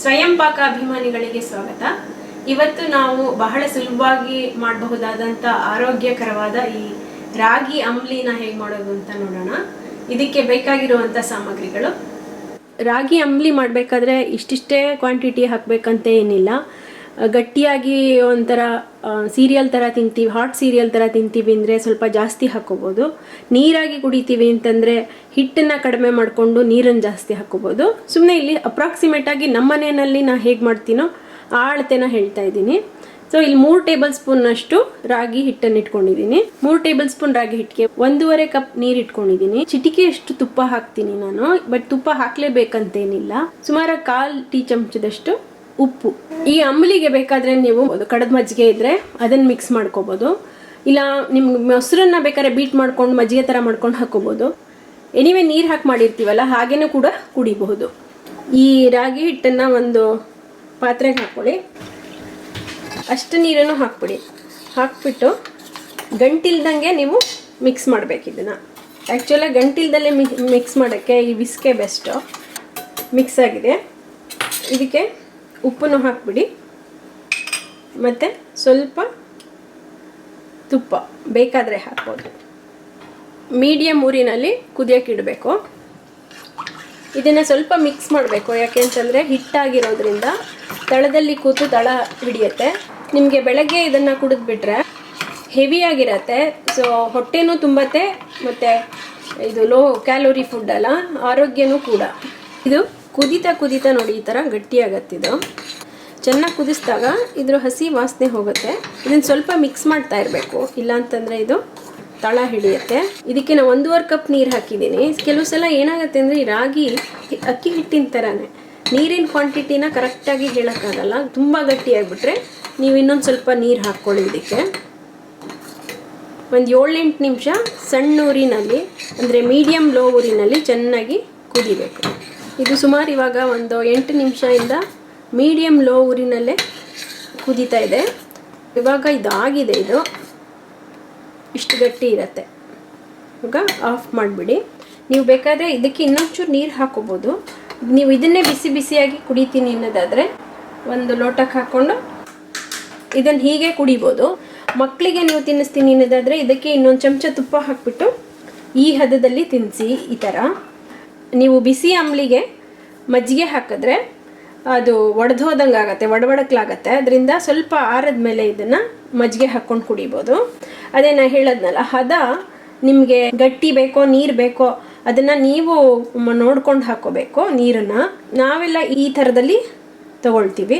ಸ್ವಯಂ ಪಾಕ ಅಭಿಮಾನಿಗಳಿಗೆ ಸ್ವಾಗತ. ಇವತ್ತು ನಾವು ಬಹಳ ಸುಲಭವಾಗಿ ಮಾಡಬಹುದಾದಂತ ಆರೋಗ್ಯಕರವಾದ ಈ ರಾಗಿ ಅಂಬ್ಲಿನ ಹೇಗೆ ಮಾಡೋದು ಅಂತ ನೋಡೋಣ. ಇದಕ್ಕೆ ಬೇಕಾಗಿರುವಂತ ಸಾಮಗ್ರಿಗಳು. ರಾಗಿ ಅಂಬ್ಲಿ ಮಾಡಬೇಕಾದ್ರೆ ಇಷ್ಟಿಷ್ಟೇ ಕ್ವಾಂಟಿಟಿ ಹಾಕಬೇಕಂತ ಏನಿಲ್ಲ. ಗಟ್ಟಿಯಾಗಿ ಒಂಥರ ಸೀರಿಯಲ್ ಥರ ತಿಂತೀವಿ, ಹಾಟ್ ಸೀರಿಯಲ್ ಥರ ತಿಂತೀವಿ ಅಂದರೆ ಸ್ವಲ್ಪ ಜಾಸ್ತಿ ಹಾಕೋಬೋದು. ನೀರಾಗಿ ಕುಡಿತೀವಿ ಅಂತಂದರೆ ಹಿಟ್ಟನ್ನು ಕಡಿಮೆ ಮಾಡಿಕೊಂಡು ನೀರನ್ನು ಜಾಸ್ತಿ ಹಾಕೋಬೋದು. ಸುಮ್ಮನೆ ಇಲ್ಲಿ ಅಪ್ರಾಕ್ಸಿಮೇಟಾಗಿ ನಮ್ಮ ಮನೆಯಲ್ಲಿ ನಾನು ಹೇಗೆ ಮಾಡ್ತೀನೋ ಆ ಅಳತೆನ ಹೇಳ್ತಾ ಇದ್ದೀನಿ. ಸೊ ಇಲ್ಲಿ 3 ಟೇಬಲ್ ಸ್ಪೂನ್ನಷ್ಟು ರಾಗಿ ಹಿಟ್ಟನ್ನು ಇಟ್ಕೊಂಡಿದ್ದೀನಿ. 3 ಟೇಬಲ್ ಸ್ಪೂನ್ ರಾಗಿ ಹಿಟ್ಟಿಗೆ 1.5 ಕಪ್ ನೀರು ಇಟ್ಕೊಂಡಿದ್ದೀನಿ. ಚಿಟಿಕೆಯಷ್ಟು ತುಪ್ಪ ಹಾಕ್ತೀನಿ ನಾನು, ಬಟ್ ತುಪ್ಪ ಹಾಕಲೇಬೇಕಂತೇನಿಲ್ಲ. ಸುಮಾರು 1/4 ಟೀ ಚಮಚದಷ್ಟು ಉಪ್ಪು. ಈ ಅಂಬ್ಲಿಗೆ ಬೇಕಾದರೆ ನೀವು ಕಡದ ಮಜ್ಜಿಗೆ ಇದ್ದರೆ ಅದನ್ನು ಮಿಕ್ಸ್ ಮಾಡ್ಕೋಬೋದು, ಇಲ್ಲ ನಿಮ್ಗೆ ಮೊಸರನ್ನ ಬೇಕಾದ್ರೆ ಬೀಟ್ ಮಾಡ್ಕೊಂಡು ಮಜ್ಜಿಗೆ ಥರ ಮಾಡ್ಕೊಂಡು ಹಾಕೋಬೋದು. ಎನಿವೆ ನೀರು ಹಾಕಿ ಮಾಡಿರ್ತೀವಲ್ಲ ಹಾಗೇನೂ ಕೂಡ ಕುಡಿಬಹುದು. ಈ ರಾಗಿ ಹಿಟ್ಟನ್ನು ಒಂದು ಪಾತ್ರೆಗೆ ಹಾಕ್ಕೊಳ್ಳಿ. ಅಷ್ಟು ನೀರನ್ನು ಹಾಕ್ಬಿಡಿ. ಹಾಕ್ಬಿಟ್ಟು ಗಂಟಿಲ್ದಂಗೆ ನೀವು ಮಿಕ್ಸ್ ಮಾಡಬೇಕು ಇದನ್ನು. ಆ್ಯಕ್ಚುಲಾಗಿ ಗಂಟಿಲ್ದಲ್ಲೇ ಮಿಕ್ಸ್ ಮಾಡೋಕ್ಕೆ ಈ ವಿಸ್ಕೆ ಬೆಸ್ಟು. ಮಿಕ್ಸ್ ಆಗಿದೆ. ಇದಕ್ಕೆ ಉಪ್ಪನ್ನು ಹಾಕ್ಬಿಡಿ ಮತ್ತು ಸ್ವಲ್ಪ ತುಪ್ಪ ಬೇಕಾದರೆ ಹಾಕ್ಬೋದು. ಮೀಡಿಯಮ್ ಊರಿನಲ್ಲಿ ಕುದಿಯೋಕೆ ಇಡಬೇಕು. ಇದನ್ನು ಸ್ವಲ್ಪ ಮಿಕ್ಸ್ ಮಾಡಬೇಕು, ಯಾಕೆಂತಂದರೆ ಹಿಟ್ಟಾಗಿರೋದ್ರಿಂದ ತಳದಲ್ಲಿ ಕೂತು ತಳ ಹಿಡಿಯುತ್ತೆ. ನಿಮಗೆ ಬೆಳಗ್ಗೆ ಇದನ್ನು ಕುಡಿದ್ಬಿಟ್ರೆ ಹೆವಿಯಾಗಿರತ್ತೆ, ಸೊ ಹೊಟ್ಟೆನೂ ತುಂಬತ್ತೆ ಮತ್ತು ಇದು ಲೋ ಕ್ಯಾಲೋರಿ ಫುಡ್ ಅಲ್ಲ, ಆರೋಗ್ಯನೂ ಕೂಡ. ಇದು ಕುದೀತಾ ನೋಡಿ ಈ ಥರ ಗಟ್ಟಿಯಾಗತ್ತಿದು. ಚೆನ್ನಾಗಿ ಕುದಿಸಿದಾಗ ಇದ್ರ ಹಸಿ ವಾಸನೆ ಹೋಗುತ್ತೆ. ಇದನ್ನು ಸ್ವಲ್ಪ ಮಿಕ್ಸ್ ಮಾಡ್ತಾ ಇರಬೇಕು, ಇಲ್ಲಾಂತಂದರೆ ಇದು ತಳ ಹಿಡಿಯುತ್ತೆ. ಇದಕ್ಕೆ ನಾನು 1.5 ಕಪ್ ನೀರು ಹಾಕಿದ್ದೀನಿ. ಕೆಲವು ಸಲ ಏನಾಗುತ್ತೆ ಅಂದರೆ ಈ ರಾಗಿ ಅಕ್ಕಿ ಹಿಟ್ಟಿನ ಥರನೇ ನೀರಿನ ಕ್ವಾಂಟಿಟಿನ ಕರೆಕ್ಟಾಗಿ ಹೇಳೋಕ್ಕಾಗಲ್ಲ. ತುಂಬ ಗಟ್ಟಿಯಾಗಿಬಿಟ್ರೆ ನೀವು ಇನ್ನೊಂದು ಸ್ವಲ್ಪ ನೀರು ಹಾಕ್ಕೊಳ್ಳಿ. ಇದಕ್ಕೆ ಒಂದು 7-8 ನಿಮಿಷ ಸಣ್ಣ ಊರಿನಲ್ಲಿ ಅಂದರೆ ಮೀಡಿಯಮ್ ಲೋ ಊರಿನಲ್ಲಿ ಚೆನ್ನಾಗಿ ಕುದಿಬೇಕು. ಇದು ಸುಮಾರು ಇವಾಗ ಒಂದು 8 ನಿಮಿಷದಿಂದ ಮೀಡಿಯಮ್ ಲೋ ಊರಿನಲ್ಲೇ ಕುದೀತಾ ಇದೆ. ಇವಾಗ ಇದಾಗಿದೆ. ಇದು ಇಷ್ಟು ಗಟ್ಟಿ ಇರುತ್ತೆ. ಇವಾಗ ಆಫ್ ಮಾಡಿಬಿಡಿ. ನೀವು ಬೇಕಾದರೆ ಇದಕ್ಕೆ ಇನ್ನೊಂಚೂರು ನೀರು ಹಾಕೋಬೋದು. ನೀವು ಇದನ್ನೇ ಬಿಸಿಯಾಗಿ ಕುಡಿತೀನಿ ಅನ್ನೋದಾದರೆ ಒಂದು ಲೋಟಕ್ಕೆ ಹಾಕ್ಕೊಂಡು ಇದನ್ನು ಹೀಗೆ ಕುಡಿಬೋದು. ಮಕ್ಕಳಿಗೆ ನೀವು ತಿನ್ನಿಸ್ತೀನಿ ಅನ್ನೋದಾದರೆ ಇದಕ್ಕೆ ಇನ್ನೊಂದು ಚಮಚ ತುಪ್ಪ ಹಾಕಿಬಿಟ್ಟು ಈ ಹದದಲ್ಲಿ ತಿನ್ನಿಸಿ. ಈ ಥರ ನೀವು ಬಿಸಿ ಅಂಬ್ಲಿಗೆ ಮಜ್ಜಿಗೆ ಹಾಕಿದ್ರೆ ಅದು ಒಡೆದೋದಂಗೆ ಆಗುತ್ತೆ, ಒಡಬಡಕ್ಲಾಗತ್ತೆ. ಅದರಿಂದ ಸ್ವಲ್ಪ ಆರದ ಮೇಲೆ ಇದನ್ನು ಮಜ್ಜಿಗೆ ಹಾಕ್ಕೊಂಡು ಕುಡಿಬೋದು. ಅದೇ ನಾನು ಹೇಳೋದ್ನಲ್ಲ, ಹದ ನಿಮಗೆ ಗಟ್ಟಿ ಬೇಕೋ ನೀರು ಬೇಕೋ ಅದನ್ನು ನೀವು ನೋಡ್ಕೊಂಡು ಹಾಕೋಬೇಕು ನೀರನ್ನು. ನಾವೆಲ್ಲ ಈ ಥರದಲ್ಲಿ ತಗೊಳ್ತೀವಿ.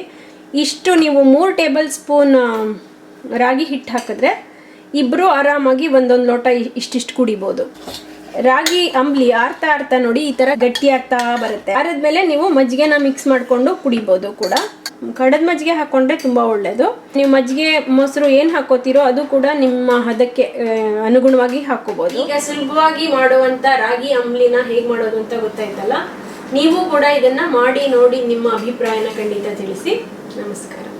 ಇಷ್ಟು ನೀವು 3 ಟೇಬಲ್ ಸ್ಪೂನ್ ರಾಗಿ ಹಿಟ್ಟು ಹಾಕಿದ್ರೆ ಇಬ್ಬರು ಆರಾಮಾಗಿ ಒಂದೊಂದು ಲೋಟ ಇಷ್ಟಿಷ್ಟು ಕುಡಿಬೋದು. ರಾಗಿ ಅಂಬ್ಲಿ ಆರ್ತಾ ನೋಡಿ ಈ ಥರ ಗಟ್ಟಿ ಆಗ್ತಾ ಬರುತ್ತೆ. ಆರದ್ಮೇಲೆ ನೀವು ಮಜ್ಜಿಗೆನ ಮಿಕ್ಸ್ ಮಾಡಿಕೊಂಡು ಕುಡಿಬೋದು ಕೂಡ. ಕಡದ ಮಜ್ಜಿಗೆ ಹಾಕ್ಕೊಂಡ್ರೆ ತುಂಬ ಒಳ್ಳೆಯದು. ನೀವು ಮಜ್ಜಿಗೆ ಮೊಸರು ಏನು ಹಾಕೋತೀರೋ ಅದು ಕೂಡ ನಿಮ್ಮ ಹದಕ್ಕೆ ಅನುಗುಣವಾಗಿ ಹಾಕೋಬೋದು. ಈಗ ಸುಲಭವಾಗಿ ಮಾಡುವಂಥ ರಾಗಿ ಅಂಬ್ಲಿನ ಹೇಗೆ ಮಾಡೋದು ಅಂತ ಗೊತ್ತಾಯ್ತಲ್ಲ. ನೀವು ಕೂಡ ಇದನ್ನು ಮಾಡಿ ನೋಡಿ ನಿಮ್ಮ ಅಭಿಪ್ರಾಯನ ಖಂಡಿತ ತಿಳಿಸಿ. ನಮಸ್ಕಾರ.